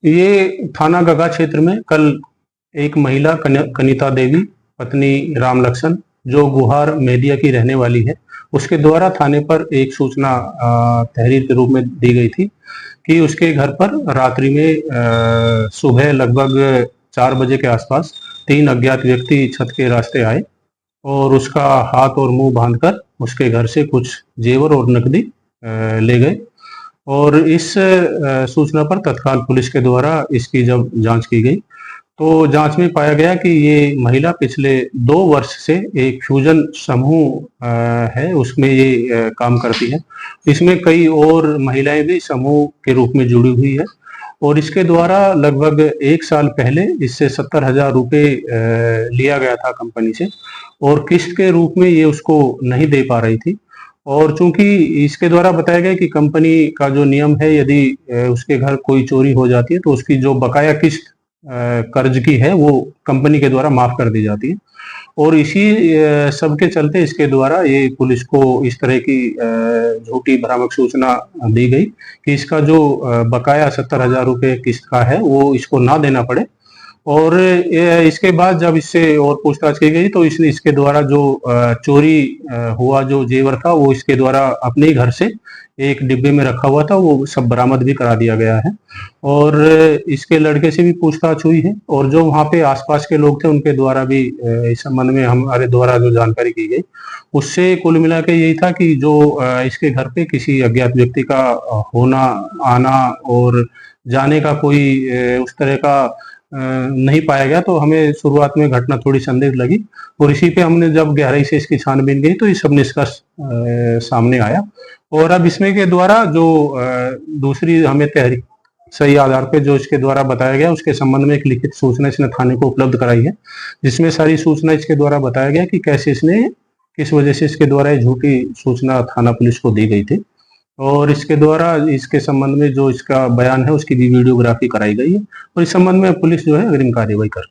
ये थाना गगा क्षेत्र में कल एक महिला कनिता देवी पत्नी राम लक्ष्मण जो गुहार मेदिया की रहने वाली है, उसके द्वारा थाने पर एक सूचना तहरीर के रूप में दी गई थी कि उसके घर पर रात्रि में सुबह लगभग 4 बजे के आसपास 3 अज्ञात व्यक्ति छत के रास्ते आए और उसका हाथ और मुंह बांधकर उसके घर से कुछ जेवर और नकदी ले गए। और इस सूचना पर तत्काल पुलिस के द्वारा इसकी जब जांच की गई तो जांच में पाया गया कि ये महिला पिछले 2 वर्ष से एक फ्यूजन समूह है, उसमें ये काम करती है। इसमें कई और महिलाएं भी समूह के रूप में जुड़ी हुई है और इसके द्वारा लगभग 1 साल पहले इससे 70,000 रुपये लिया गया था कंपनी से और किस्त के रूप में ये उसको नहीं दे पा रही थी। और चूंकि इसके द्वारा बताया गया कि कंपनी का जो नियम है, यदि उसके घर कोई चोरी हो जाती है तो उसकी जो बकाया किस्त कर्ज की है वो कंपनी के द्वारा माफ कर दी जाती है। और इसी सब के चलते इसके द्वारा ये पुलिस को इस तरह की झूठी भ्रामक सूचना दी गई कि इसका जो बकाया 70,000 रुपये किस्त का है वो इसको ना देना पड़े। और इसके बाद जब इससे और पूछताछ की गई तो इसने इसके द्वारा जो चोरी हुआ जो जेवर था वो इसके द्वारा अपने ही घर से एक डिब्बे में रखा हुआ था, वो सब बरामद भी करा दिया गया है। और इसके लड़के से भी पूछताछ हुई है और जो वहाँ पे आसपास के लोग थे उनके द्वारा भी इस संबंध में हमारे द्वारा जो जानकारी की गई उससे कुल मिला के यही था कि जो इसके घर पे किसी अज्ञात व्यक्ति का होना आना और जाने का कोई उस तरह का नहीं पाया गया। तो हमें शुरुआत में घटना थोड़ी संदिग्ध लगी और इसी पे हमने जब गहराई से इसकी छानबीन की तो ये सब निष्कर्ष सामने आया। और अब इसमें के द्वारा जो दूसरी हमें तहरीर सही आधार पे जो इसके द्वारा बताया गया उसके संबंध में एक लिखित सूचना इसने थाने को उपलब्ध कराई है, जिसमें सारी सूचना इसके द्वारा बताया गया कि कैसे इसने किस वजह से इसके द्वारा ये झूठी सूचना थाना पुलिस को दी गई थी। और इसके द्वारा इसके संबंध में जो इसका बयान है उसकी भी वीडियोग्राफी कराई गई है और इस संबंध में पुलिस जो है अग्रिम कार्रवाई कर